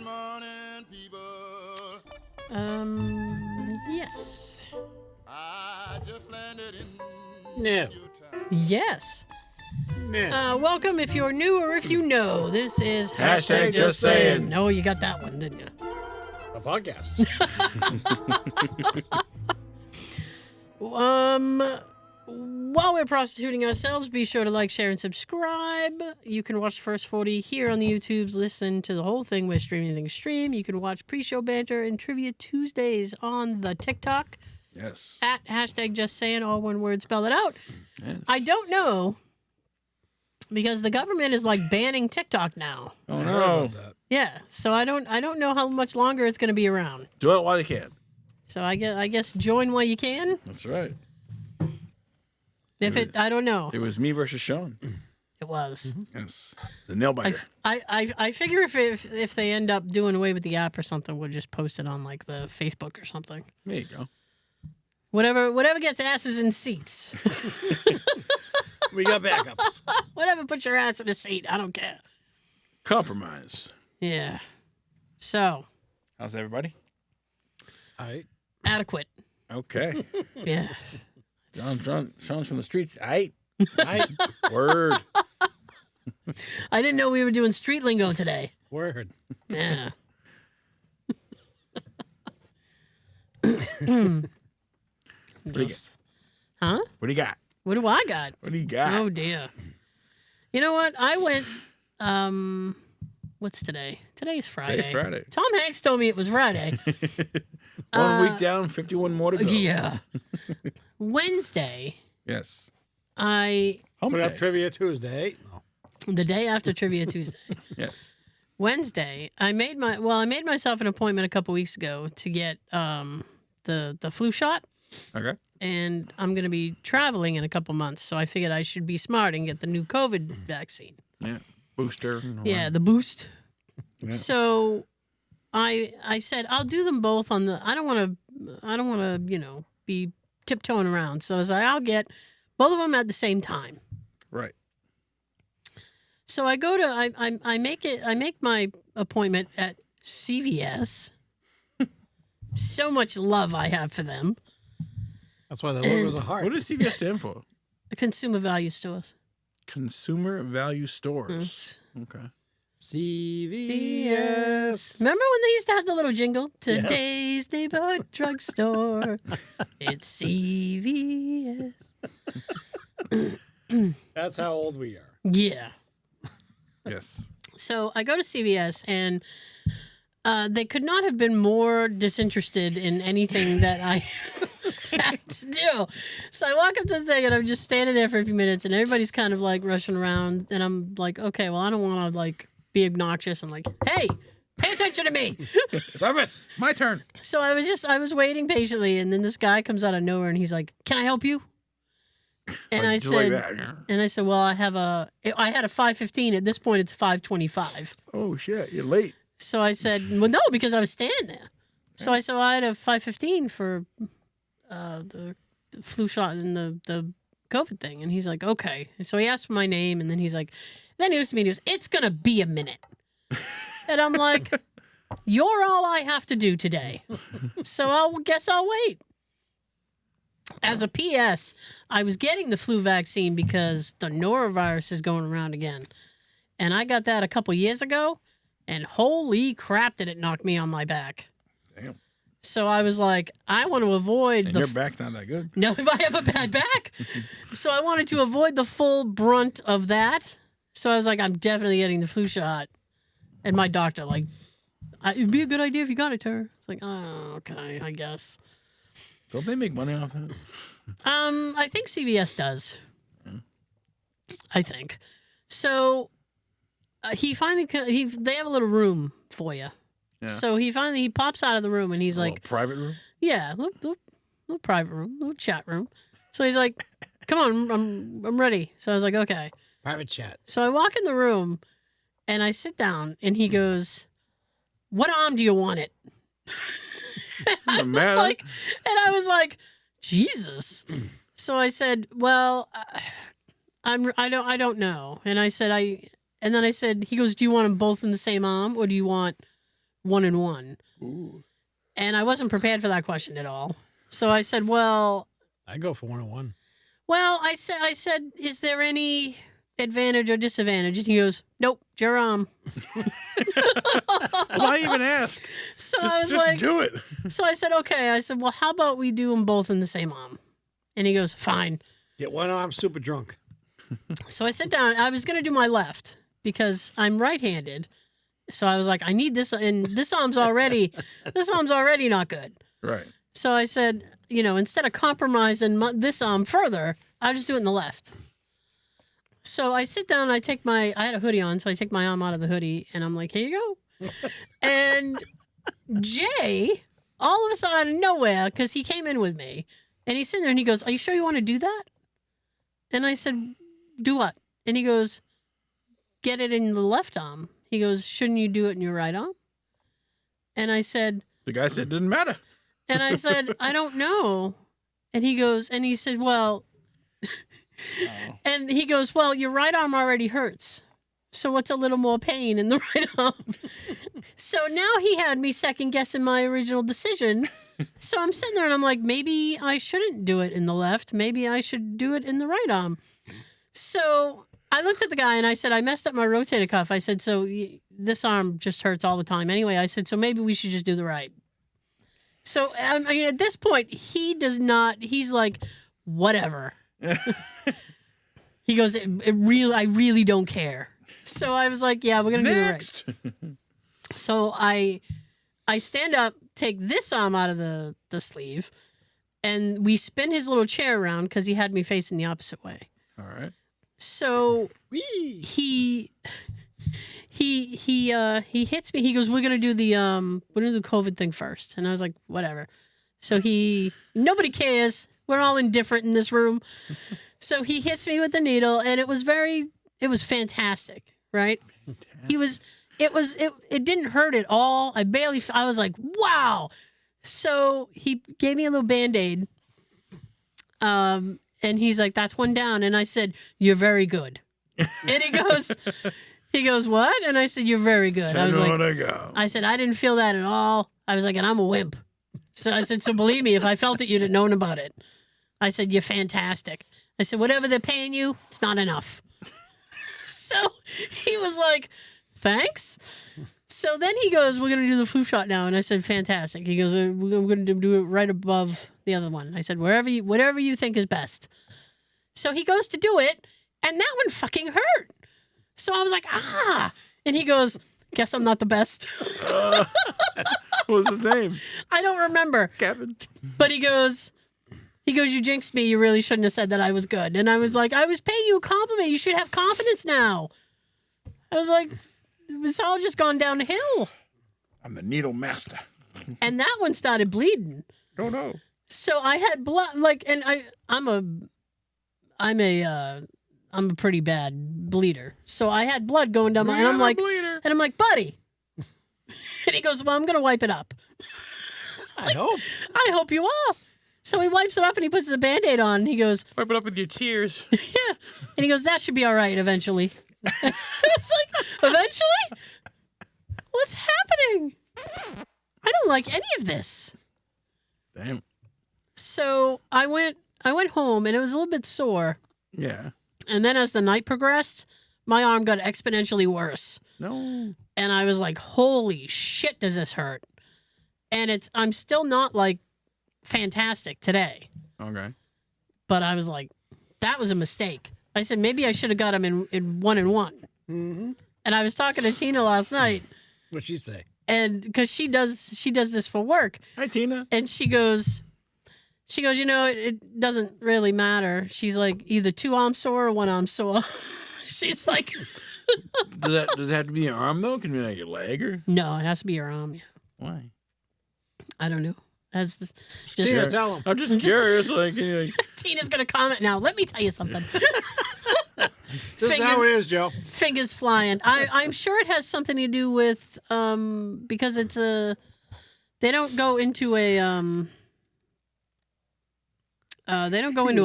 morning, people. Yes. I just landed in No. Utah. Yes. No. Welcome if you're new or if you know. This is Hashtag Just Sayin'. No, you got that one, didn't you? A podcast. While we're prostituting ourselves, be sure to like, share, and subscribe. You can watch the first 40 here on the YouTubes. Listen to the whole thing. We're streaming things stream. You can watch pre-show banter and Trivia Tuesdays on the TikTok. Yes. At hashtag Just Saying, all one word, spell it out. Yes. I don't know, because the government is like banning TikTok now. Oh I heard no. about that. Yeah, so I don't know how much longer it's going to be around. Do it while you can. So I guess join while you can. That's right. I don't know. It was me versus Sean. It was. Yes. The nail biter. I figure if they end up doing away with the app or something, we'll just post it on like the Facebook or something. There you go. Whatever gets asses in seats. We got backups. Whatever puts your ass in a seat. I don't care. Compromise. Yeah. So How's everybody? All right. adequate. Okay. Yeah. Sean's from the streets. Aight. All right. Word. I didn't know we were doing street lingo today. Word. Yeah. What do you Just- Huh? What do you got? What do I got? What do you got? Oh dear. You know what? I went. What's today? Today's Friday. Today's Friday. Tom Hanks told me it was Friday. One week down, 51 more to go. Yeah. Wednesday, Yes. I Hump Put up day. Trivia Tuesday. No. the day after Trivia Tuesday. Yes. Wednesday, I made myself an appointment a couple weeks ago to get the flu shot, Okay. and I'm going to be traveling in a couple months, so I figured I should be smart and get the new COVID vaccine. Yeah. Booster. Yeah, the boost. Yeah. So I said I'll do them both on the I don't want to, be tiptoeing around. So I was like, I'll get both of them at the same time. Right. So I go to I make my appointment at CVS. So much love I have for them. That's why the logo's a heart. What does CVS stand for? The consumer value stores. Consumer Value Stores. Okay. CVS. Remember when they used to have the little jingle? Today's neighborhood drugstore. It's CVS. That's how old we are. Yeah. Yes. So I go to CVS, and they could not have been more disinterested in anything that I had to do. So I walk up to the thing, and I'm just standing there for a few minutes, and everybody's kind of like rushing around, and I'm like, okay, well, I don't want to like be obnoxious and like, hey, pay attention to me. Service. My turn. So I was waiting patiently, and then this guy comes out of nowhere, and he's like, can I help you? And I Just like said, that. well, I had a 5:15. At this point, it's 5:25. Oh, shit. You're late. So I said, well, no, because I was standing there. So I said, well, I had a 5:15 for the flu shot and the COVID thing. And he's like, okay. And so he asked for my name, and then he's like, then he was to me, he goes, it's going to be a minute. And I'm like, you're all I have to do today. So I'll wait. As a PS, I was getting the flu vaccine because the norovirus is going around again. And I got that a couple years ago, and holy crap did it knock me on my back. Damn. So I was like, I want to avoid And your back's not that good. No, if I have a bad back. So I wanted to avoid the full brunt of that. So I was like, I'm definitely getting the flu shot. And my doctor, like, it'd be a good idea if you got it, Tara. It's like, oh, okay, I guess. Don't they make money off that? I think CVS does. I think. So he finally they have a little room for you. Yeah. So he pops out of the room, and he's like, private room? yeah, little private room, little chat room. So he's like, come on, I'm ready. So I was like, okay. Private chat. So I walk in the room, and I sit down, and he goes, what arm do you want it? I was like, Jesus. So I said, well, I don't know. And I said, he goes, do you want them both in the same arm, or do you want 1-1. Ooh. And I wasn't prepared for that question at all. So I said, well, I go for 1-1. I said, is there any advantage or disadvantage? And he goes, nope, your arm. Why even ask? So Just, I was just like, do it. so I said, okay. I said, well, how about we do them both in the same arm? And he goes, fine. Get one arm super drunk. So I sit down. I was going to do my left because I'm right-handed. So I was like, I need this, and this arm's already not good. Right. So I said, instead of compromising this arm further, I'll just do it in the left. So I sit down, I had a hoodie on, so I take my arm out of the hoodie, and I'm like, here you go. And Jay, all of a sudden, out of nowhere, because he came in with me, and he's sitting there, and he goes, are you sure you want to do that? And I said, do what? And he goes, get it in the left arm. He goes, shouldn't you do it in your right arm? And I said... The guy said it didn't matter. And I said, I don't know. And he said, well... And he goes, well, your right arm already hurts. So what's a little more pain in the right arm? So now he had me second guessing my original decision. So I'm sitting there and I'm like, maybe I shouldn't do it in the left. Maybe I should do it in the right arm. So I looked at the guy and I said, I messed up my rotator cuff. I said, so this arm just hurts all the time. Anyway, I said, so maybe we should just do the right. So I mean, at this point, he does not, he's like, whatever. He goes, I really don't care. So I was like, yeah, we're going to do the right. So I stand up, take this arm out of the sleeve, and we spin his little chair around because he had me facing the opposite way. All right. So he hits me. He goes, we're gonna do the COVID thing first. And I was like, whatever. So nobody cares. We're all indifferent in this room. So he hits me with the needle, and it was fantastic, right? Fantastic. It didn't hurt at all. I was like, wow. So he gave me a little Band-Aid. And he's like, that's one down. And I said, you're very good. And he goes, what? And I said, you're very good. I was like, I said, I didn't feel that at all. I was like, and I'm a wimp. So I said, so believe me, if I felt it, you'd have known about it. I said, you're fantastic. I said, whatever they're paying you, it's not enough. So he was like, thanks. So then he goes, we're going to do the flu shot now. And I said, fantastic. He goes, we're going to do it right above the other one. I said, whatever you think is best. So he goes to do it, and that one fucking hurt. So I was like, And he goes, guess I'm not the best. What was his name? I don't remember. Kevin. But he goes, you jinxed me. You really shouldn't have said that I was good. And I was like, I was paying you a compliment. You should have confidence now. I was like, it's all just gone downhill. I'm the needle master. And that one started bleeding. Oh no. So I had blood, and I'm a pretty bad bleeder. So I had blood going down my, and I'm like, buddy. And he goes, well, I'm going to wipe it up. I hope you are. So he wipes it up and he puts the Band-Aid on. And he goes, wipe it up with your tears. Yeah. And he goes, that should be all right eventually. It's like, eventually? What's happening? I don't like any of this. Damn. So I went home and it was a little bit sore. Yeah. And then as the night progressed, my arm got exponentially worse. No. And I was like, holy shit, does this hurt? And I'm still not like fantastic today. Okay. But I was like, that was a mistake. I said, maybe I should have got him in 1-1. Mm-hmm. And I was talking to Tina last night. What'd she say? And because she does this for work. Hi, Tina. And she goes, it doesn't really matter. She's like, either 2 arms sore or 1 arm sore. She's like, does it have to be your arm though? Can it be like your leg or? No, it has to be your arm. Yeah. Why? I don't know. That's just Tina, tell him. I'm just curious. Tina's gonna comment now. Let me tell you something. This is how it is, Joe. Fingers flying. I'm sure it has something to do with because it's they don't go into a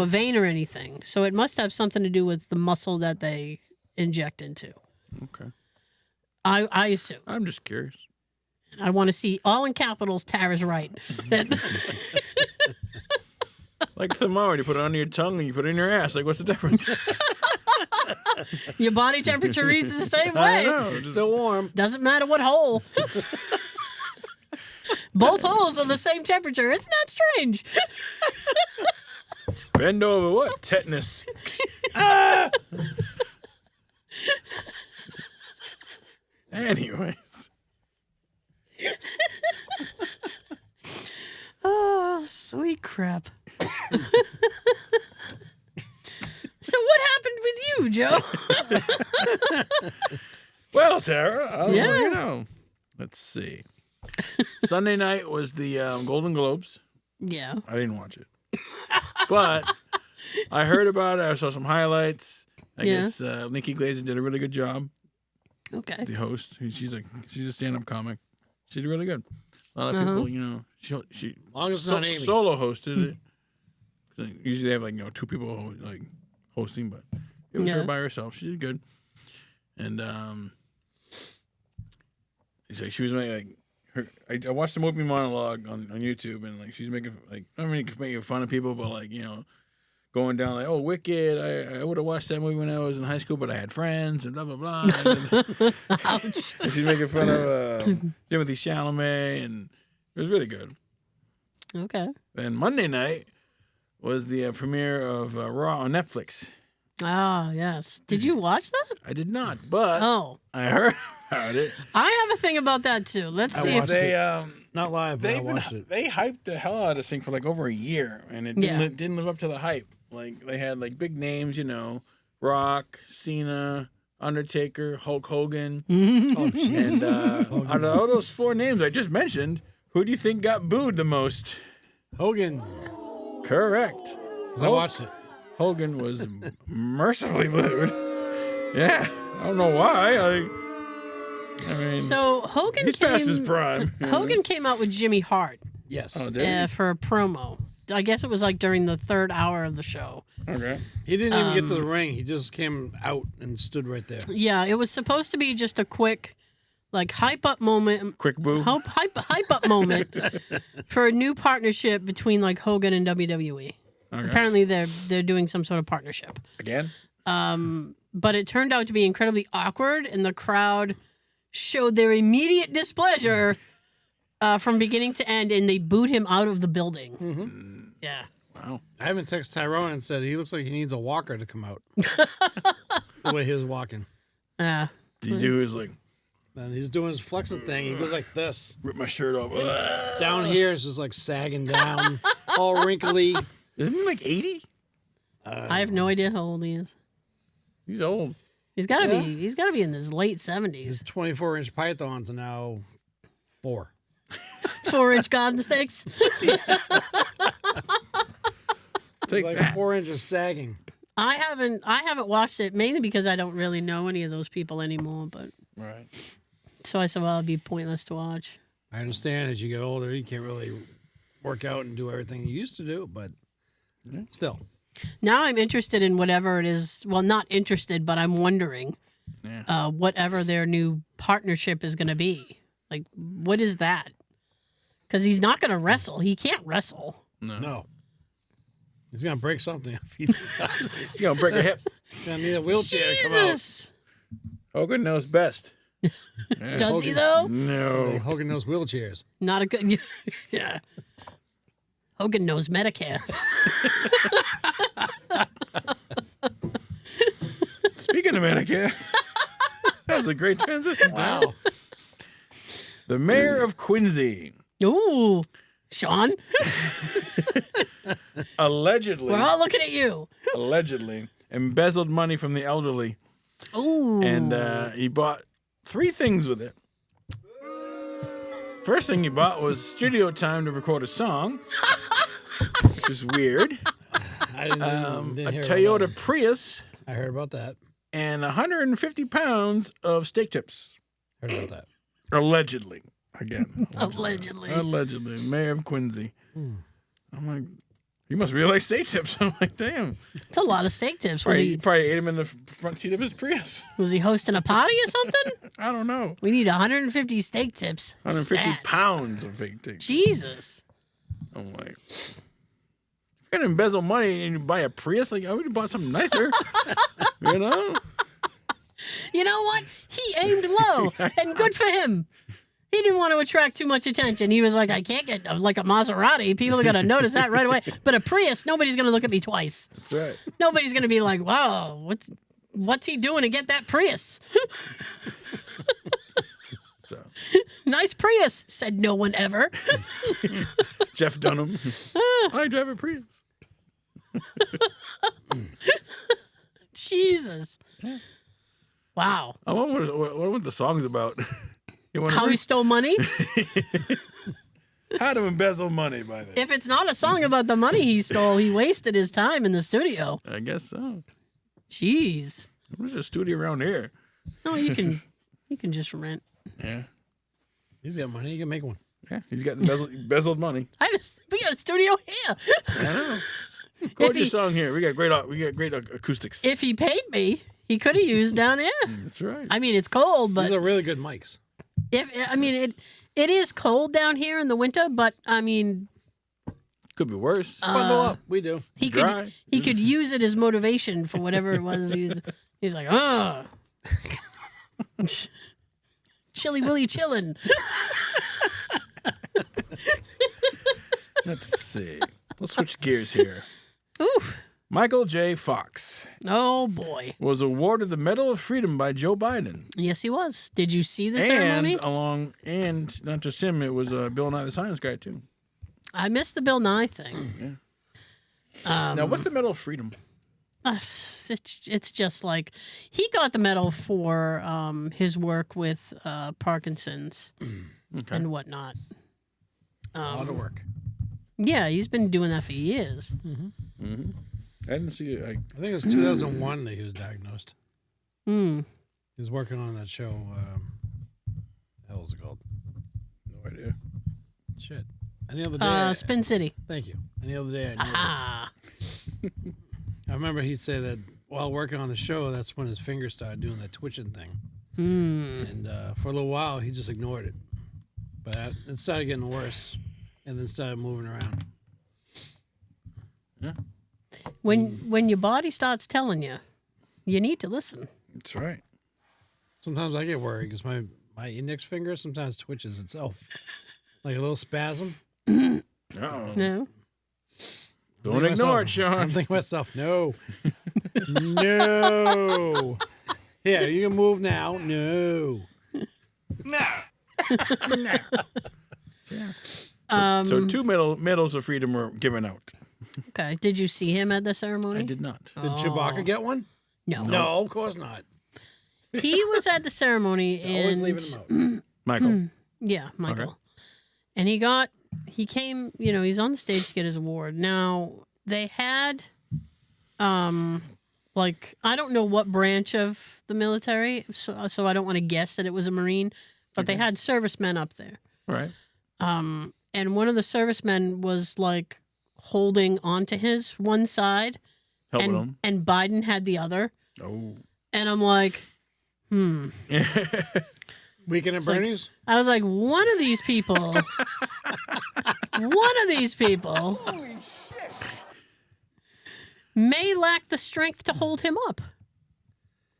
vein or anything. So it must have something to do with the muscle that they inject into. Okay. I assume. I'm just curious. I want to see all in capitals. Tara's right. Like thermometer, you put it under your tongue and you put it in your ass. Like, what's the difference? Your body temperature reads the same I way. know. It's still warm. Doesn't matter what hole. Both holes are the same temperature. Isn't that strange? Bend over what? Tetanus. Ah! Anyways. Oh, sweet crap. So what happened with you, Joe? Well, Tara, I'll Yeah. let you know. Let's see. Sunday night was the Golden Globes. Yeah. I didn't watch it. But I heard about it. I saw some highlights. I Yeah. guess Nikki Glaser did a really good job. Okay. The host. She's a stand-up comic. She did really good. A lot of people, you know, she As long as it's not Amy. solo hosted it. 'Cause usually they have, like, you know, two people like hosting, but it was her Yeah. by herself. She did good. And it's like she was making like her. I watched the movie monologue on YouTube, and like she's making like I mean making fun of people, but like, you know, going down like, oh, Wicked. I would have watched that movie when I was in high school, but I had friends and blah blah blah. And Ouch. and she's making fun of Timothy Chalamet, and it was really good. Okay. Then Monday night was the premiere of Raw on Netflix. Ah, yes. Did you watch that? I did not, but Oh, I heard about it. I have a thing about that too. Let's I see if watched They Not live, but I they've been, watched it. they hyped the hell out of this thing for like over a year, and it didn't live up to the hype. Like they had like big names, you know, Rock, Cena, Undertaker, Hulk Hogan, and out of all those four names I just mentioned, who do you think got booed the most? Hogan. Correct. 'Cause I watched it. Hogan was mercifully booed. Yeah, I don't know why. I mean, So Hogan he's past his prime. Hogan came out with Jimmy Hart Yes. Oh, did he? for a promo. I guess it was like during the third hour of the show. Okay. He didn't even get to the ring. He just came out and stood right there. Yeah, it was supposed to be just a quick, like hype up moment, Quick boo. hype up moment for a new partnership between like Hogan and WWE. Okay. Apparently, they're doing some sort of partnership. Again? But it turned out to be incredibly awkward, and the crowd showed their immediate displeasure from beginning to end, and they booed him out of the building. Mm-hmm. Yeah. Wow. I haven't texted Tyrone and said he looks like he needs a walker to come out. The way he was walking. Yeah. The dude is like, And he's doing his flexing thing. He goes like this. rip my shirt off. Down here is just like sagging down, all wrinkly. Isn't he like 80? I have no idea how old he is. He's old. He's got to Yeah. be. He's got to be in his late His 70s. 24-inch pythons are now 4. 4-inch garden stakes. Take Like that. 4 inches sagging. I haven't watched it mainly because I don't really know any of those people anymore. But Right. so I said, well, it'd be pointless to watch. I understand as you get older, you can't really work out and do everything you used to do, but still. Now I'm interested in whatever it is. Well, not interested, but I'm wondering Yeah. whatever their new partnership is going to be. Like, what is that? Because he's not going to wrestle. He can't wrestle. No. He's going to break something if he He's going to break a hip. He's going to need a wheelchair to come out. Jesus. Hogan knows best. Yeah. Does he, though? No. Hogan knows wheelchairs. Not a good... Yeah. Hogan knows Medicare. Speaking of Medicare, that was a great transition. Wow. The mayor of Quincy Ooh. Sean, allegedly we're all looking at you. embezzled money from the elderly, Ooh. and he bought 3 things with it. First thing he bought was studio time to record a song, which is weird. I didn't A hear Toyota about that. Prius, I heard about that. and 150 pounds of steak tips. Heard about that. Allegedly. Again. Allegedly. Allegedly. Mayor of Quincy. I'm like, He must really like steak tips. I'm like, damn. It's a lot of steak tips. He probably ate him in the front seat of his Prius. Was he hosting a party or something? I don't know. We need 150 steak tips. 150 Stat. pounds of fake tips. Jesus. I'm like, if you're gonna embezzle money and you buy a Prius, like I would have bought something nicer. You know? You know what? He aimed low, and good for him. He didn't want to attract too much attention. He was like, I can't get like a Maserati. People are going to notice that right away. But a Prius, nobody's going to look at me twice. That's right. Nobody's going to be like, wow, what's he doing to get that Prius? So Nice Prius, said no one ever. Jeff Dunham. I drive a Prius. Jesus. Wow. I wonder what the song's about. You wanna How he read? stole money? How to embezzle money by that. If it's not a song about the money he stole, he wasted his time in the studio. I guess so. Jeez. There's a studio around here. No, you can just rent. Yeah. He's got money. He can make one. Yeah. He's got embezzled money. We got a studio here. I know. Gorgeous song here. We got great acoustics. If he paid me, he could have used down here. That's right. I mean, it's cold, but These are really good mics. it is cold down here in the winter. But I mean, Could be worse. Bundle up. We do. he Dry. could use it as motivation for whatever it was. He's like, oh, Chilly Willy chillin'. Let's see. Let's switch gears here. Oof. Michael J. Fox Oh boy. was awarded the Medal of Freedom by Joe Biden. Yes, he was. Did you see the ceremony? And not just him, it was Bill Nye the Science Guy too. I missed the Bill Nye thing. Now, what's the Medal of Freedom? It's just like he got the medal for his work with Parkinson's Okay. and whatnot. A lot of work. Yeah, he's been doing that for years. Mm-hmm. I didn't see it. I think it was 2001 that he was diagnosed. Hmm. He was working on that show. The hell is it called? No idea. Shit. Any other day? Spin City. Thank you. Any other day I noticed. Ah. I remember he said that while working on the show, that's when his fingers started doing that twitching thing. Hmm. And for a little while, he just ignored it. But it started getting worse and then started moving around. Yeah. When your body starts telling you, you need to listen. That's right. Sometimes I get worried because my index finger sometimes twitches itself. Like a little spasm. Uh-oh. No. Don't ignore it, Sean. I'm thinking to myself, no. No. Here, you can move now. No. So 2 medals of freedom were given out. Okay. Did you see him at the ceremony? I did not. Did Chewbacca get one? No. No, of course not. He was at the ceremony Always and leaving him out. Michael. yeah, Michael. Okay. And he came, he's on the stage to get his award. Now, they had like I don't know what branch of the military, so I don't want to guess that it was a Marine, but they had servicemen up there. Right. And one of the servicemen was like holding onto his one side Helping him. and Biden had the other. Oh. And I'm like, Weekend at Bernie's? I was like, one of these people Holy shit. may lack the strength to hold him up.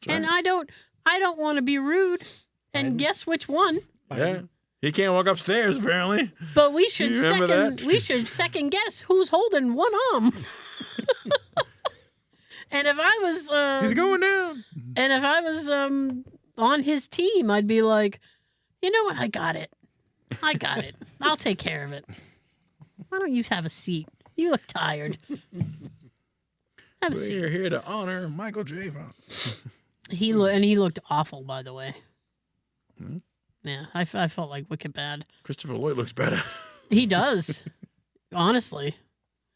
Right. And I don't want to be rude and guess which one. Yeah. He can't walk upstairs apparently. But we should You remember that? second guess who's holding one arm. And if I was He's going down. and if I was on his team, I'd be like, you know what, I got it. I'll take care of it. Why don't you have a seat? You look tired. Have a seat. We're here to honor Michael J. Fox. He looked awful, by the way. Hmm? Yeah, I felt like wicked bad. Christopher Lloyd looks better. He does. Honestly.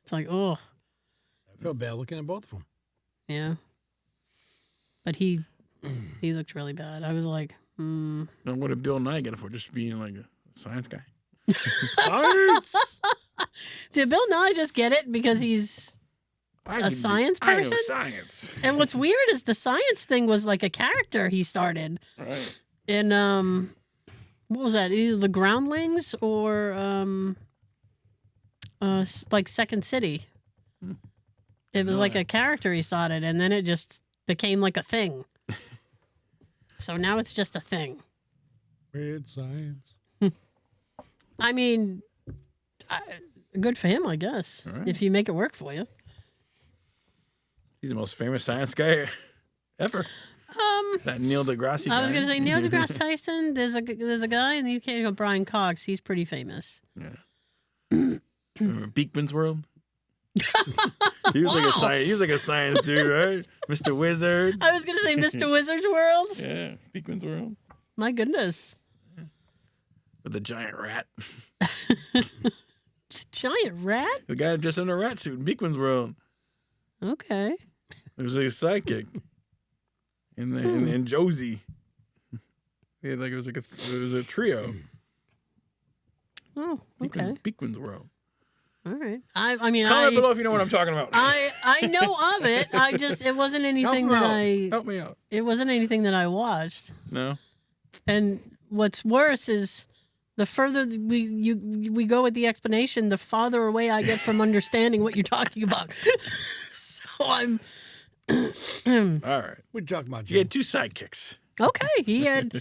It's like, oh, I feel bad looking at both of them. yeah. But he looked really bad. I was like, And what did Bill Nye get it for? Just being like a science guy. Science! Did Bill Nye just get it because he's a science I know person? science. And what's weird is the science thing was like a character he started Right. in what was that? Either the Groundlings or like Second City. It was like a character he started, and then it just became like a thing. So now it's just a thing. Weird science. I mean, good for him, I guess. All right. If you make it work for you. He's the most famous science guy ever. That Neil deGrasse guy. I was going to say Neil deGrasse Tyson. There's a guy in the UK called Brian Cox. He's pretty famous. Yeah. Remember Beekman's World? He was like a science. He was like a science dude, right? Mr. Wizard. I was going to say Mr. Wizard's World. Yeah, Beekman's World My goodness. with the giant rat. Giant rat? The guy dressed in a rat suit in Beekman's World. Okay. It was like a sidekick. In Josie. Yeah, like it was a trio. Oh, okay. Beekman's World. All right. I mean, Comment below if you know what I'm talking about. I know of it. It wasn't anything Help me out. It wasn't anything that I watched. No. And what's worse is the further we go with the explanation, the farther away I get from understanding what you're talking about. So I'm All right. We're talking about He you. had two sidekicks. okay. He had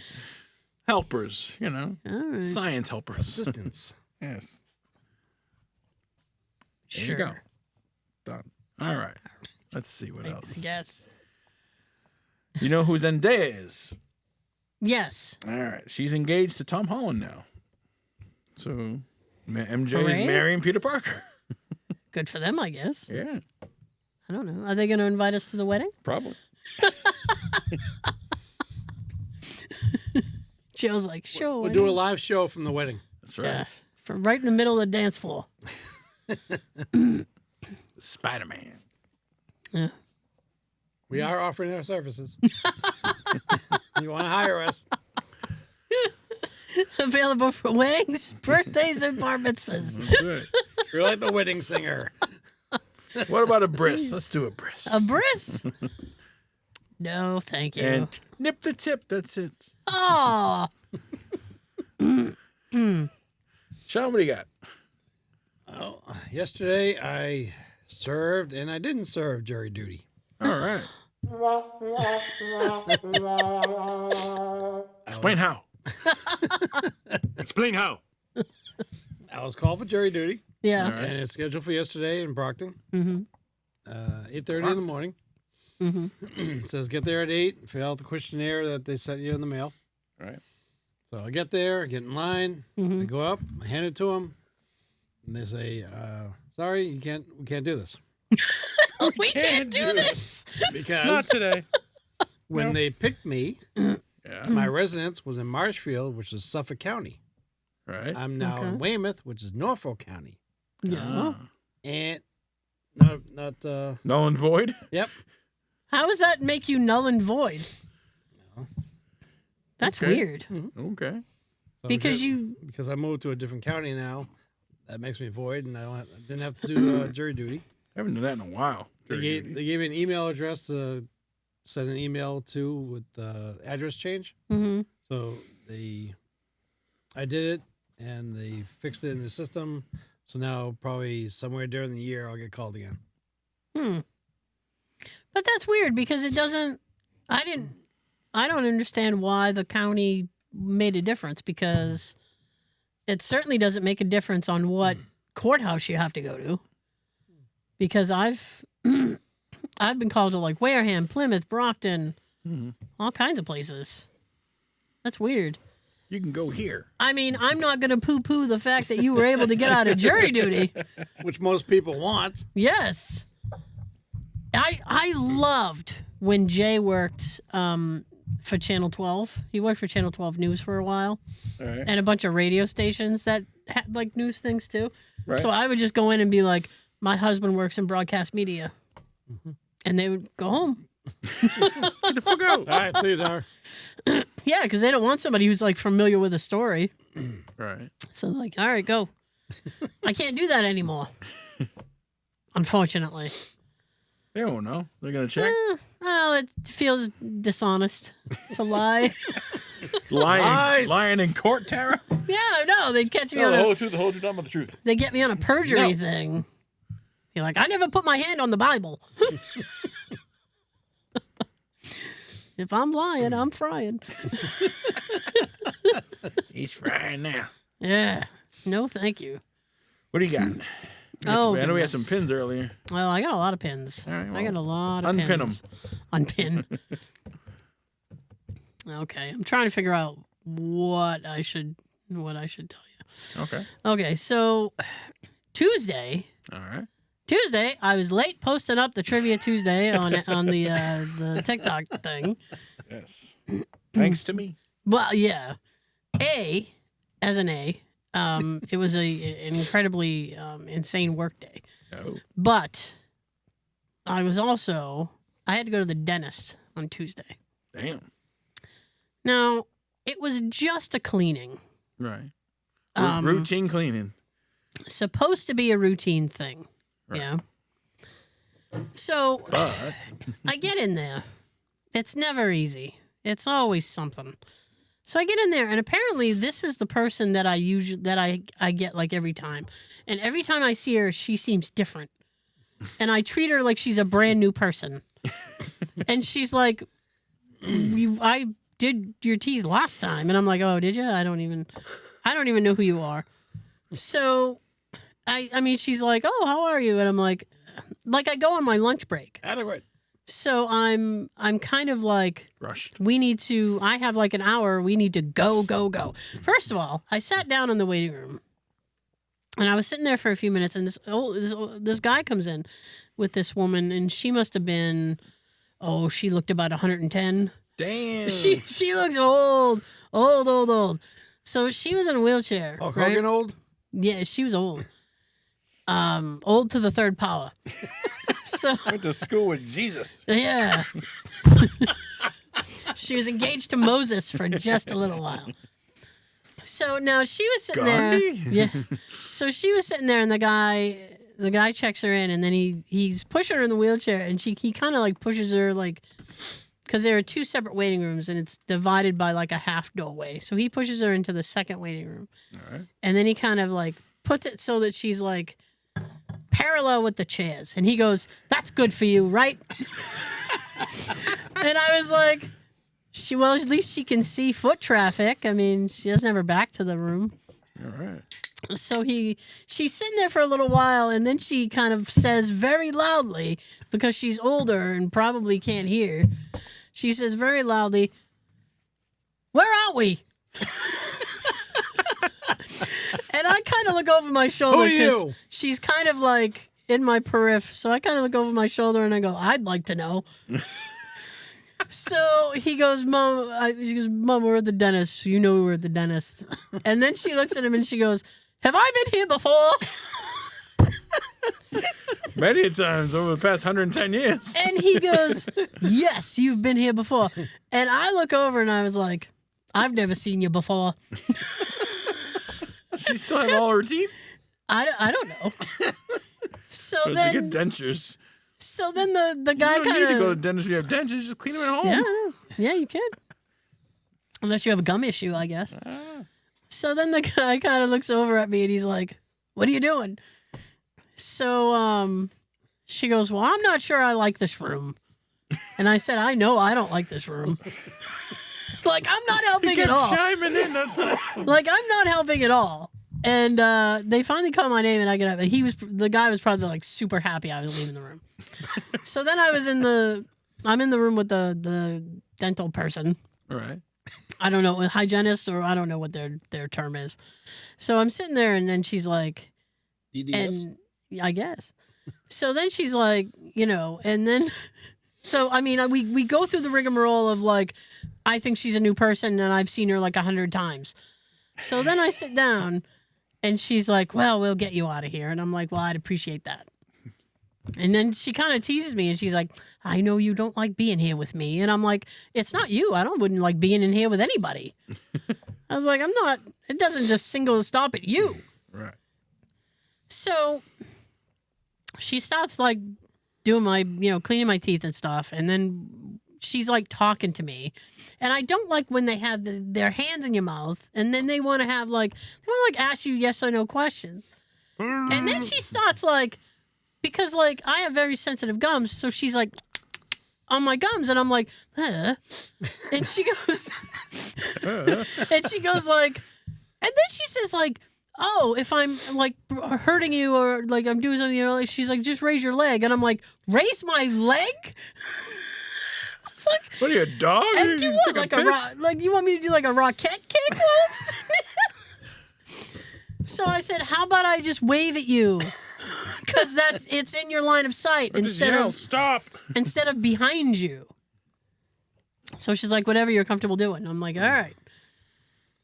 Helpers, you know. all right. Science helpers. Assistants. Yes. There Sure. you go. Done. All right. Let's see what I else. guess. You know who Zendaya is? Yes. All right. She's engaged to Tom Holland now. So MJ Hooray. is marrying Peter Parker. Good for them, I guess. Yeah, I don't know. Are they going to invite us to the wedding? probably. Joe's like, sure. We'll do a live show from the wedding. That's right. Yeah, from right in the middle of the dance floor. Spider-Man. Yeah. We are offering our services. You want to hire us? Available for weddings, birthdays, and bar mitzvahs. That's right. You're like the wedding singer. What about a bris? Let's do a bris. A bris? No, thank you. And nip the tip. That's it. Oh, Sean, what do you got? Oh, yesterday I served and I didn't serve jury duty. All right. Explain how. Explain how. I was called for jury duty, yeah. All right. and it's scheduled for yesterday in Brockton. Mm-hmm. 8:30 in the morning. Mm-hmm. It says get there at 8. Fill out the questionnaire that they sent you in the mail. All right. So I get there, get in line. Mm-hmm. I go up, I hand it to them, and they say, "Sorry, we can't do this We can't do this. Not because today. when No. they picked me, Yeah. my residence was in Marshfield, which is Suffolk County. Right. I'm now Okay. in Weymouth, which is Norfolk County, Yeah. and not Null and void. yep. How does that make you null and void? That's Okay. weird. Okay. So Because you. because I moved to a different county now, that makes me void, and I didn't have to do jury duty. I haven't done that in a while. They Jury gave duty. they gave me an email address to send an email to with address change. Mm-hmm. So I did it, and they fixed it in the system. So now probably somewhere during the year I'll get called again. But that's weird because it doesn't. I don't understand why the county made a difference because it certainly doesn't make a difference on what courthouse you have to go to. Because I've been called to like Wareham, Plymouth, Brockton, Mhm. all kinds of places. That's weird. You can go here. I mean, I'm not going to poo-poo the fact that you were able to get out of jury duty. Which most people want. Yes. I loved when Jay worked for Channel 12. He worked for Channel 12 News for a while All right. and a bunch of radio stations that had like news things too. Right. So I would just go in and be like, my husband works in broadcast media. And they would go home. Get the fuck out. All right, see you, Dar. Yeah, because they don't want somebody who's like familiar with a story. Right. So like, all right, go. I can't do that anymore. Unfortunately. They won't know. They're gonna check. Well, it feels dishonest to lie. Lying in court, Tara. Yeah, I know. They'd catch me No, on the a. whole truth, nothing but the truth. They get me on a perjury thing. You're like, I never put my hand on the Bible. If I'm lying, I'm frying. He's frying now. Yeah. No, thank you. What do you got? I know we had some goodness. pins earlier. Well, I got a lot of pins. All right, I got a lot of unpin pins. Unpin. Okay, I'm trying to figure out what I should tell you. Okay. Okay, so Tuesday, I was late posting up the Trivia Tuesday on the TikTok thing. Yes. Thanks to me. Well, yeah. It was an incredibly insane work day. Oh. But I had to go to the dentist on Tuesday. Damn. Now, it was just a cleaning. Right. Routine cleaning. Supposed to be a routine thing. Right. Yeah. So, But I get in there. It's never easy. It's always something. So I get in there, and apparently this is the person that I get like every time. And every time I see her, she seems different. And I treat her like she's a brand new person. And she's like, I did your teeth last time. And I'm like, oh, did you? I don't even know who you are. So I mean, she's like, oh, how are you? And I'm like I go on my lunch break. Adequate. So I'm kind of like rushed. I have like an hour. We need to go. First of all, I sat down in the waiting room and I was sitting there for a few minutes, and this guy comes in with this woman, and she must have been, she looked about 110. Damn. She looks old. So she was in a wheelchair. Oh, right? Hogan old? Yeah, she was old. Old to the third power. So Went to school with Jesus. yeah. She was engaged to Moses for just a little while. So now she was sitting Gandhi? there. Yeah. So she was sitting there, and the guy checks her in, and then he's pushing her in the wheelchair, and he kind of like pushes her like, because there are two separate waiting rooms, and it's divided by like a half doorway. So he pushes her into the second waiting room. All right. And then he kind of like puts it so that she's like parallel with the chairs. And he goes, "That's good for you, right?" And I was like, well, at least she can see foot traffic. I mean, she doesn't have her back to the room. All right. So she's sitting there for a little while, and then she kind of says very loudly, because she's older and probably can't hear. She says very loudly, "Where are we?" And I kind of look over my shoulder because she's kind of like in my periph. So I kind of look over my shoulder and I go, "I'd like to know." So he goes, she goes, "Mom, we're at the dentist. You know we were at the dentist." And then she looks at him and she goes, "Have I been here before?" Many times over the past 110 years. And he goes, "Yes, you've been here before." And I look over and I was like, "I've never seen you before." She still have all her teeth? I don't know. So Or then, you get dentures. So then the guy You don't kind need to go to of the dentist if you have dentures. Just clean them at home. yeah, you could, unless you have a gum issue, I guess. So then the guy kind of looks over at me and he's like, "What are you doing?" So she goes, "Well, I'm not sure I like this room." And I said, "I know I don't like this room." Like, I'm not helping at all. Chiming in, that's awesome. Like, I'm not helping at all. And they finally call my name, and I get up. And the guy was probably like super happy I was leaving the room. So then I'm in the room with the dental person. All right. I don't know, hygienist, or I don't know what their term is. So I'm sitting there, and then she's like, DDS? and I guess. So then she's like, and then, so I mean, we go through the rigmarole of like, I think she's a new person, and I've seen her like 100 times. So then I sit down, and she's like, "Well, we'll get you out of here." And I'm like, "Well, I'd appreciate that." And then she kind of teases me, and she's like, "I know you don't like being here with me." And I'm like, "It's not you. I wouldn't like being in here with anybody." I was like, "I'm not. It doesn't just stop at you." Right. So she starts like doing my, cleaning my teeth and stuff. And then she's like talking to me. And I don't like when they have their hands in your mouth. And then they want to ask you yes or no questions. And then she starts like, because like I have very sensitive gums. So she's like on my gums. And I'm like, huh? And she goes, like, and then she says like, oh, if I'm like hurting you or like I'm doing something, like, she's like, just raise your leg. And I'm like, raise my leg? It's like, what are you, a dog? And do what? Like you want me to do like a rocket kick? So I said, how about I just wave at you? Because it's in your line of sight instead of stop. Instead of behind you. So she's like, whatever you're comfortable doing. I'm like, all right.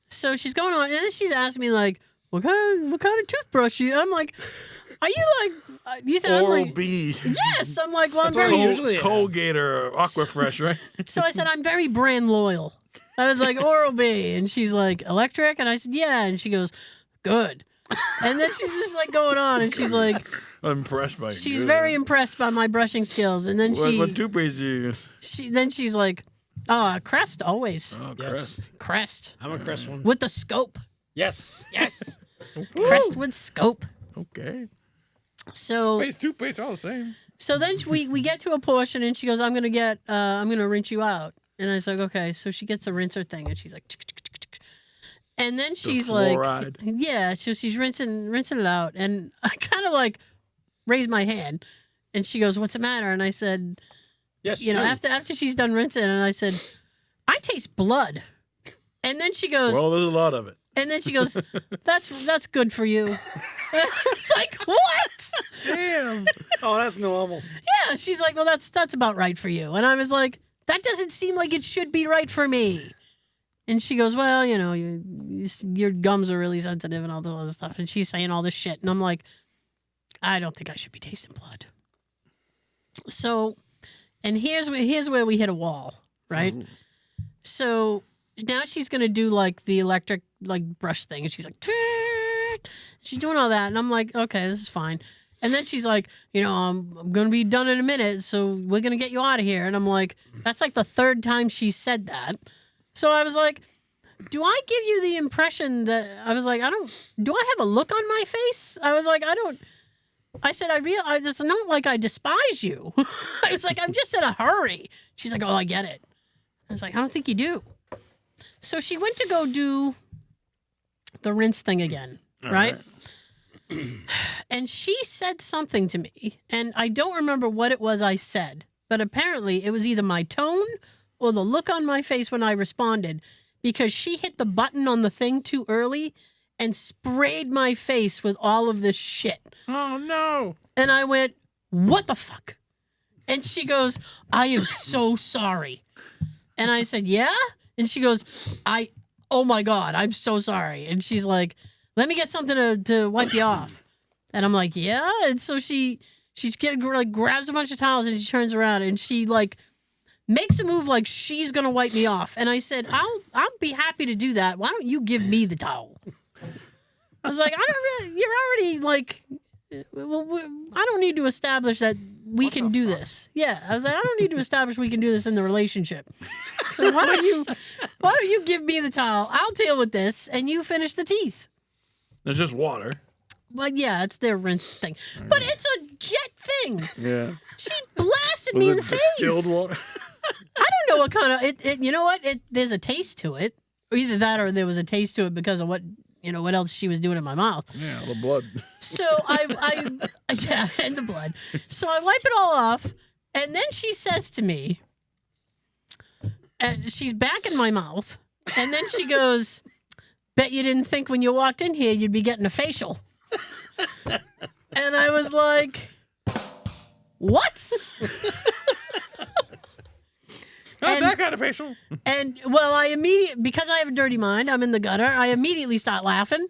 So she's going on, and then she's asking me like, what kind of toothbrush you? I'm like, are you like, you think Oral I'm like, B? Yes, I'm like, well, I'm very Colgate or Aquafresh, right? So I said, I'm very brand loyal. I was like, Oral B, and she's like, electric, and I said, yeah, and she goes, good. And then she's just like going on, and she's like, I'm impressed by. She's very impressed by my brushing skills, and then what toothpaste do you use? She's like, Crest always. Oh, Yes. Crest. I'm a Crest one. With the scope. Yes. Yes. Crest with scope. Okay. So toothpaste all the same. So then we get to a portion, and she goes, I'm gonna rinse you out. And I was like, okay. So she gets a rinser thing, and she's like, and then she's like, yeah. So she's rinsing it out, and I kind of like raise my hand, and she goes, what's the matter? And I said, yes, after she's done rinsing, and I said, I taste blood. And then she goes, well, there's a lot of it. And then she goes, that's good for you. It's like, what? Damn. Oh, that's normal. Yeah, she's like, well, that's about right for you. And I was like, that doesn't seem like it should be right for me. And she goes, well, your gums are really sensitive and all this other stuff. And she's saying all this shit. And I'm like, I don't think I should be tasting blood. So, and here's where we hit a wall, right? Ooh. So now she's going to do like the electric like brush thing. And she's like, she's doing all that. And I'm like, okay, this is fine. And then she's like, I'm going to be done in a minute. So we're going to get you out of here. And I'm like, that's like the third time she said that. So I was like, do I give you the impression that I was like, do I have a look on my face? I was like, I said, I realize it's not like I despise you. It's like, I'm just in a hurry. She's like, oh, I get it. I was like, I don't think you do. So she went to go do the rinse thing again, right? And she said something to me, and I don't remember what it was I said, but apparently it was either my tone or the look on my face when I responded, because she hit the button on the thing too early and sprayed my face with all of this shit. Oh, no. And I went, what the fuck? And she goes, I am so sorry. And I said, yeah? And she goes, oh my God, I'm so sorry. And she's like, let me get something to wipe you off. And I'm like, yeah? And so she grabs a bunch of towels and she turns around and she like makes a move like she's going to wipe me off. And I said, I'll be happy to do that. Why don't you give me the towel? I was like, you're already like, I don't need to establish that we can do this. Yeah. I was like, I don't need to establish we can do this in the relationship. So why don't you give me the towel? I'll deal with this and you finish the teeth. There's just water. Well, yeah, it's their rinse thing. But it's a jet thing. Yeah. She blasted me in the face. Distilled water? I don't know what kind of it. You know what? There's a taste to it. Or either that or there was a taste to it because of what else she was doing in my mouth. Yeah, the blood. So yeah, and the blood. So I wipe it all off, and then she says to me, and she's back in my mouth, and then she goes, bet you didn't think when you walked in here you'd be getting a facial. And I was like, what? Not that kind of facial. And well, because I have a dirty mind, I'm in the gutter. I immediately start laughing.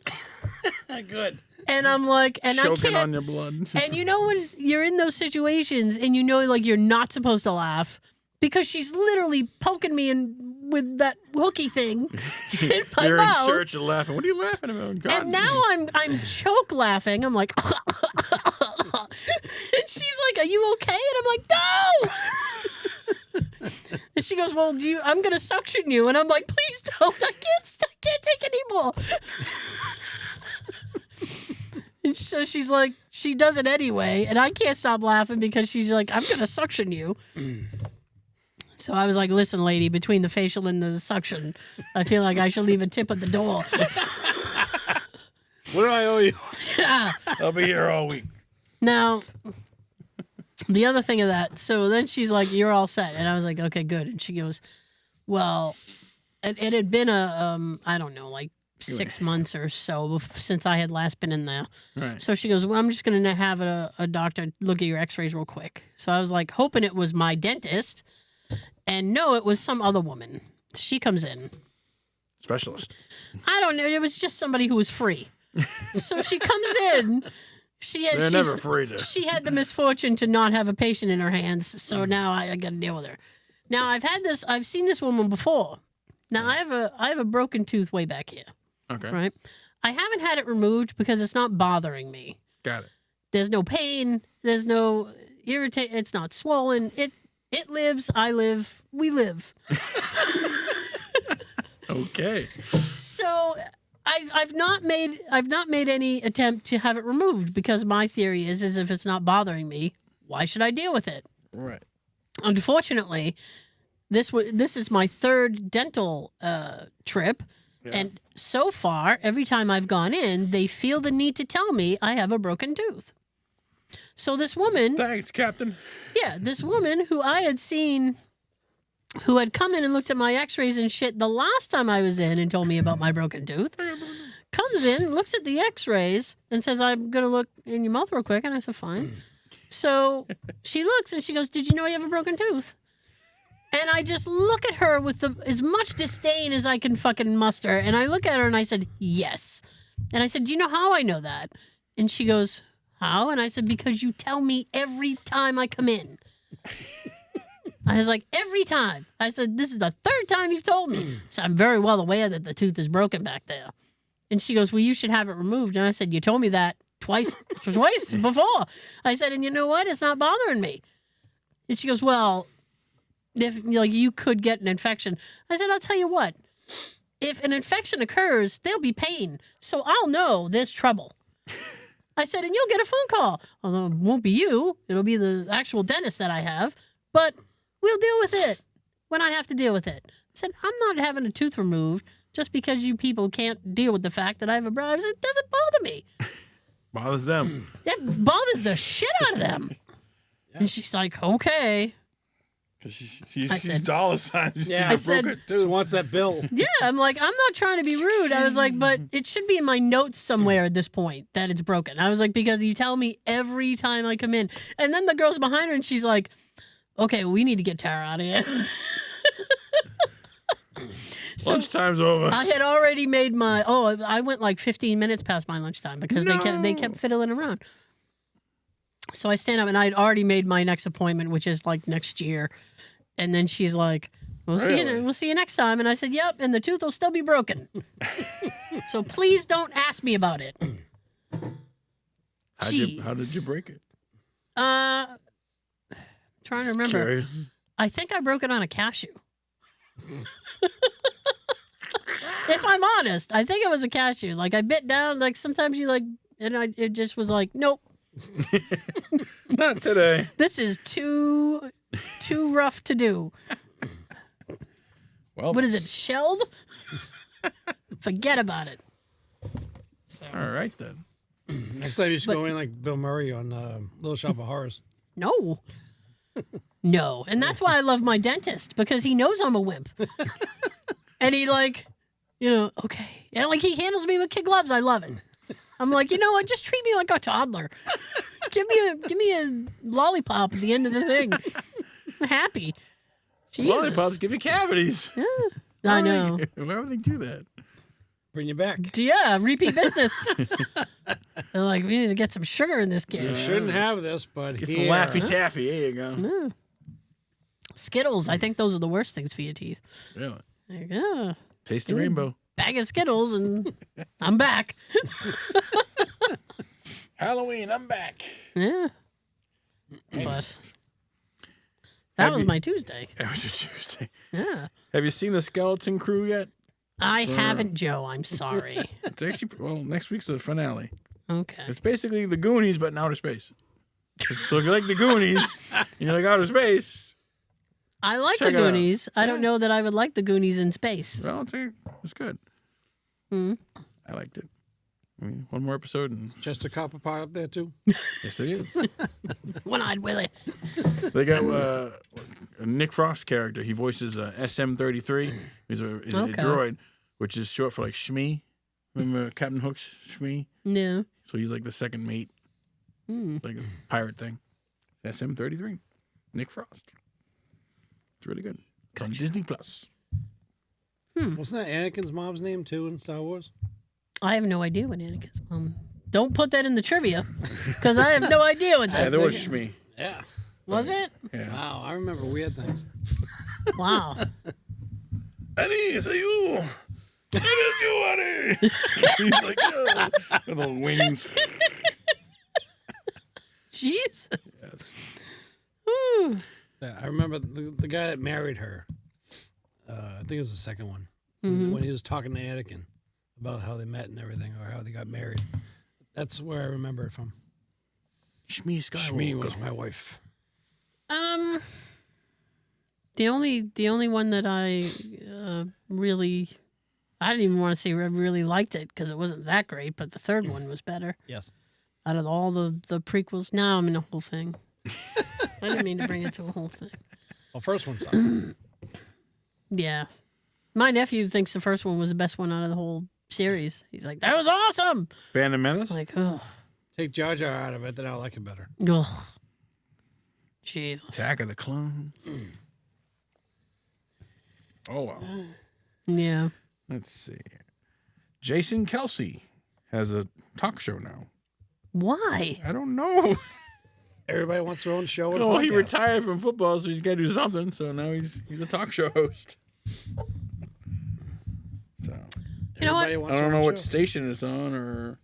Good. And I'm like, and choking I can't. On your blood. And when you're in those situations and like you're not supposed to laugh because she's literally poking me and with that hooky thing in my You're mouth. in church and laughing. What are you laughing about? God. And now I'm choke laughing. I'm like, and she's like, "Are you okay?" And I'm like, "No." And she goes, "Well, I'm gonna suction you." And I'm like, "Please don't. I can't take any more." And so she's like, she does it anyway, and I can't stop laughing because she's like, "I'm gonna suction you." So I was like, "Listen, lady, between the facial and the suction, I feel like I should leave a tip at the door." What do I owe you? Yeah. I'll be here all week. Now, the other thing of that, so then she's like, "You're all set." And I was like, "Okay, good." And she goes, "Well," it had been I don't know, like 6 months or so since I had last been in there. Right. So she goes, "Well, I'm just going to have a doctor look at your x-rays real quick." So I was like, hoping it was my dentist. And no, it was some other woman. She comes in. Specialist. I don't know. It was just somebody who was free. So she comes in. They're never free to. She had the misfortune to not have a patient in her hands, so now I got to deal with her. Now I've seen this woman before. Now I have a broken tooth way back here. Okay. Right. I haven't had it removed because it's not bothering me. Got it. There's no pain. There's no irritate. It's not swollen. It lives. I live. We live. Okay. So I've not made any attempt to have it removed because my theory is if it's not bothering me, why should I deal with it? Right. Unfortunately, this is my third dental trip, Yeah. and so far, every time I've gone in, they feel the need to tell me I have a broken tooth. So this woman, Thanks, Captain. this woman who I had seen, who had come in and looked at my x-rays and shit the last time I was in and told me about my broken tooth, comes in, looks at the x-rays, and says, "I'm going to look in your mouth real quick." And I said, "Fine." So she looks and she goes, "Did you know you have a broken tooth?" And I just look at her with as much disdain as I can fucking muster. And I look at her and I said, "Yes." And I said, "Do you know how I know that?" And she goes, "How?" And I said, "Because you tell me every time I come in." I was like, "Every time." I said, "This is the third time you've told me." So I'm very well aware that the tooth is broken back there. And she goes, "Well, you should have it removed." And I said, "You told me that twice before." I said, "And you know what? It's not bothering me." And she goes, "Well, if you could get an infection." I said, "I'll tell you what. If an infection occurs, there'll be pain. So I'll know there's trouble." I said, "And you'll get a phone call. Although it won't be you. It'll be the actual dentist that I have. But we'll deal with it when I have to deal with it." I said, "I'm not having a tooth removed just because you people can't deal with the fact that I have a brow." I said, "It doesn't bother me." Bothers them. That bothers the shit out of them. Yeah. And she's like, "Okay." Because she sees dollar signs. Yeah, I said, broken She tooth. wants that bill. Yeah, I'm like, I'm not trying to be rude. I was like, but it should be in my notes somewhere at this point that it's broken. I was like, because you tell me every time I come in. And then the girl's behind her and she's like, "Okay, we need to get Tara out of here." So Lunchtime's over. I had already made I went like 15 minutes past my lunchtime because they kept fiddling around. So I stand up and I'd already made my next appointment, which is like next year. And then she's like, we'll see you next time. And I said, "Yep, and the tooth will still be broken." So please don't ask me about it. How did you break it? Trying to remember. Curious. I think I broke it on a cashew. If I'm honest, I think it was a cashew. Like I bit down, like sometimes you it just was like, "Nope. Not today." This is too rough to do." Well, What is it, shelled? Forget about it. So, all right then. Next time you should go in like Bill Murray on Little Shop of Horrors. no. No. And that's why I love my dentist, because he knows I'm a wimp. And he okay. And he handles me with kid gloves. I love it. I'm like, you know what? Just treat me like a toddler. Give me a lollipop at the end of the thing. I'm happy. Jesus. Lollipops give you cavities. Yeah. I know. Why would they do that? Bring you back. Yeah, repeat business. They're like, we need to get some sugar in this kid. You shouldn't have this, but Get here. some Laffy Taffy. There you go. Yeah. Skittles. I think those are the worst things for your teeth. Really? Like, oh, Taste the rainbow. bag of Skittles, and I'm back. Halloween, I'm back. Yeah. But that was my Tuesday. That was your Tuesday. Yeah. Have you seen the Skeleton Crew yet? I haven't, Joe. I'm sorry. It's actually, well, next week's the finale. Okay. It's basically the Goonies, but in outer space. So if you like the Goonies and you like outer space, I like check the it out. Goonies. I don't know that I would like the Goonies in space. well, it's good. Hmm. I liked it. I mean, one more episode and Just a copper pot up there too. yes, it is. One-eyed Willie. They got a Nick Frost character. He voices SM-33. He's a droid, which is short for like Shmi. Remember Captain Hook's Shmi? No. So he's like the second mate. Hmm. It's like a pirate thing. SM-33. Nick Frost. It's really good. It's on Disney Plus. Wasn't that Anakin's mom's name too in Star Wars? I have no idea what Anakin's mom. Don't put that in the trivia, because I have no idea what Yeah, that there was Shmi. Yeah. was. It? Yeah. Wow, I remember weird things. Wow. Annie, it's you. It is you, Annie. He's like, oh, with the wings. Jeez. Yes. Whew. Yeah, I remember the guy that married her. I think it was the second one. Mhm. When he was talking to Anakin about how they met and everything, or how they got married. That's where I remember it from. Shmi Skywalker. Shmi was my wife. The only one that I really, I didn't even want to say I really liked it because it wasn't that great, but the third one was better. Yes. Out of all the prequels, now I'm in a whole thing. I didn't mean to bring it to a whole thing. Well, first one sucked. Yeah. My nephew thinks the first one was the best one out of the whole series. He's like, that was awesome. Phantom Menace? I'm like, oh, Take Jar Jar out of it, then I'll like it better. ugh. Jesus. Attack of the Clones. Oh, well. Yeah. Let's see. Jason Kelsey has a talk show now. Why? I don't know. Everybody wants their own show. And Oh, he podcast. retired from football, so he's got to do something. So now he's a talk show host. So You know what? Everybody wants I don't their know own what show. station it's on, or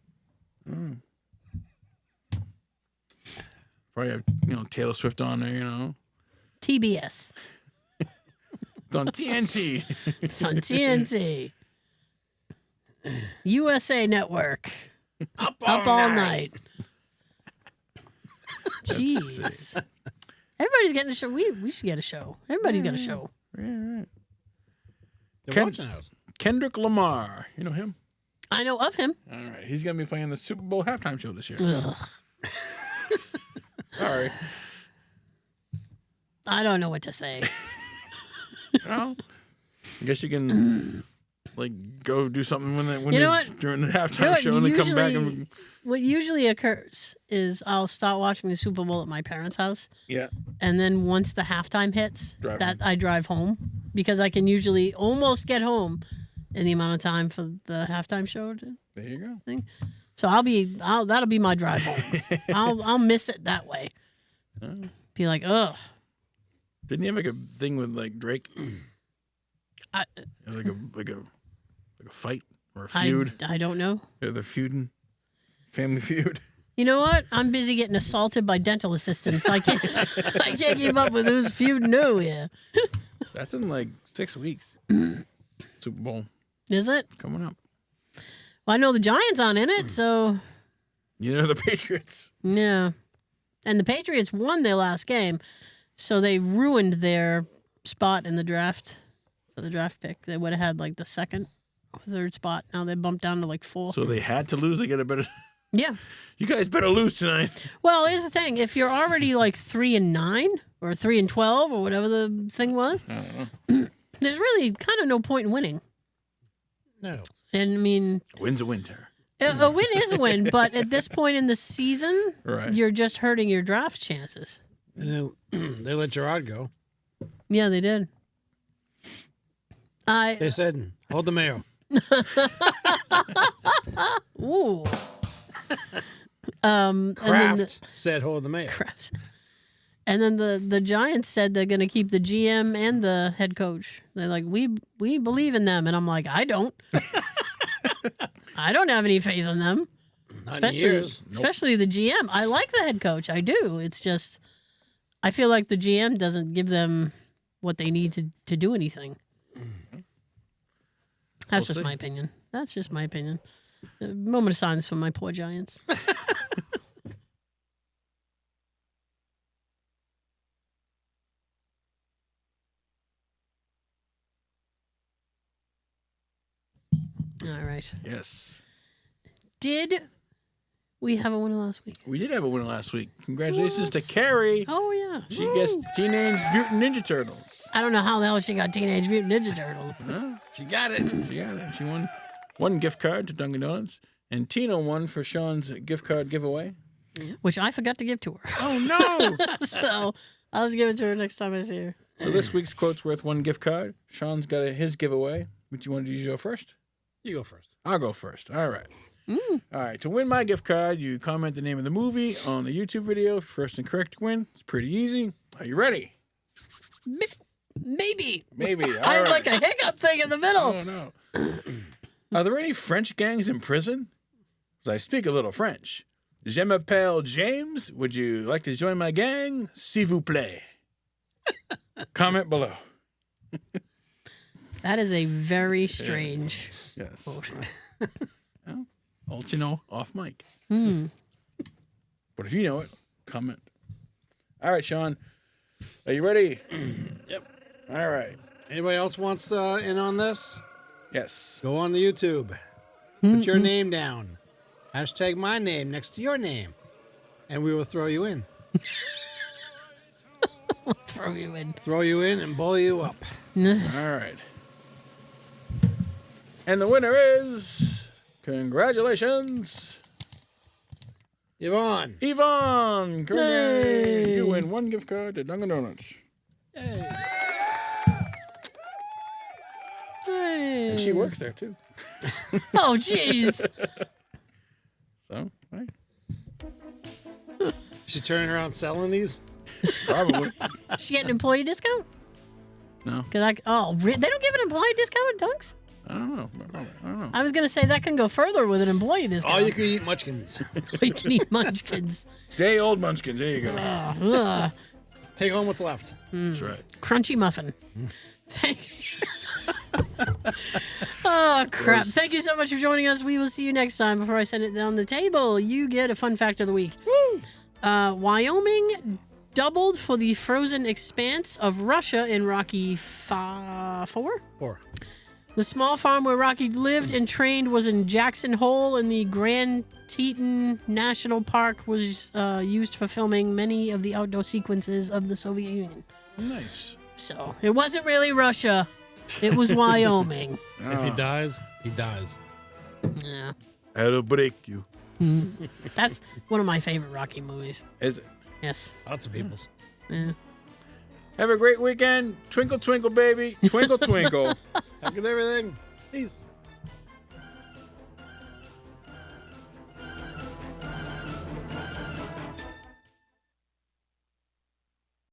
probably have Taylor Swift on there. TBS. It's on TNT. It's on TNT. USA Network. Up Up all night. Jeez. Jeez. Everybody's getting a show. We should get a show. Everybody's got a show. Yeah, right. They're watching us. Kendrick Lamar, you know him? I know of him. All right, he's gonna be playing the Super Bowl halftime show this year. Ugh. Sorry. I don't know what to say. Well, I guess you can go do something when You know what? during the halftime You know what? show, and then come back and What usually occurs is I'll start watching the Super Bowl at my parents' house, yeah. and then once the halftime hits, Drive I drive home because I can usually almost get home in the amount of time for the halftime show. There you go. So that'll be my drive home. I'll miss it that way. Be like, ugh. Didn't he have like a thing with Drake? I- like a fight or a feud? I don't know. Yeah, they're feuding. Family feud. You know what? I'm busy getting assaulted by dental assistants. I can't keep up with who's feuding who here. That's in 6 weeks. Super Bowl Is it? coming up. Well, I know the Giants aren't in it, so You know the Patriots. yeah. And the Patriots won their last game, so they ruined their spot in the draft for the draft pick. They would have had the second or third spot. Now they bumped down to 4. So they had to lose. They get a better. Yeah. You guys better lose tonight. Well, here's the thing: if you're already 3-9 or 3-12 or whatever the thing was, I don't know. there's really kind of no point in winning. No. And I mean, Win's a win, Tara. a win is a win, but at this point in the season, Right. you're just hurting your draft chances. And then they let Gerard go. Yeah, they did. They said, hold the mayo. Ooh. And then Kraft said, hold the mayo. Kraft. And then the Giants said they're going to keep the GM and the head coach. They're like, we believe in them, and I'm like, I don't. I don't have any faith in them. Not in years. Especially the GM. I like the head coach. I do. It's just I feel like the GM doesn't give them what they need to do anything. That's just my opinion. That's just my opinion. A moment of silence for my poor Giants. All right. Yes. Did we have a winner last week? We did have a winner last week. Congratulations to Carrie. Oh, yeah. She gets Teenage Mutant Ninja Turtles. I don't know how the hell she got Teenage Mutant Ninja Turtles. Huh? She got it. She got it. She won one gift card to Dunkin' Donuts. And Tina won for Sean's gift card giveaway. Which I forgot to give to her. Oh, no. So I'll just give it to her next time I see her. So this week's quote's worth one gift card. Sean's got his giveaway. Would you want to go first? You go first. I'll go first. All right. All right. To win my gift card, you comment the name of the movie on the YouTube video. First and correct to win. It's pretty easy. Are you ready? Maybe. Maybe. All I had right. like a hiccup thing in the middle. Oh, no. Are there any French gangs in prison? 'Cause I speak a little French. Je m'appelle James. Would you like to join my gang? S'il vous plaît. Comment below. That is a very strange Yes. quote. Well, I'll let you know off mic. But if you know it, comment. All right, Sean. Are you ready? Yep. All right. Anybody else wants in on this? Yes. Go on the YouTube. Put your name down. Hashtag my name next to your name. And we will throw you in. Throw you in. Throw you in and blow you up. All right. And the winner is, congratulations, Yvonne. Yvonne. Yay. You win one gift card to Dunkin' Donuts. Hey. Hey. And she works there, too. Oh, jeez. So, right. She turning around selling these? Probably. She get an employee discount? No. Cause they don't give an employee discount at Dunks? I don't know. I was gonna say that can go further with an employee discount. All you can eat munchkins. You can eat munchkins. Day old munchkins. There you go. Ugh. Take home what's left. That's right. Crunchy muffin. Thank you. Oh, crap. Gross. Thank you so much for joining us. We will see you next time. Before I send it down the table, you get a fun fact of the week. Wyoming doubled for the frozen expanse of Russia in Rocky 4? 4. The small farm where Rocky lived and trained was in Jackson Hole, and the Grand Teton National Park was used for filming many of the outdoor sequences of the Soviet Union. Nice. So it wasn't really Russia. It was Wyoming. If he dies, he dies. Yeah. I'll break you. That's one of my favorite Rocky movies. Is it? Yes. Lots of people's. Yeah. Have a great weekend. Twinkle, twinkle, baby. Twinkle, twinkle. Look at everything. Peace.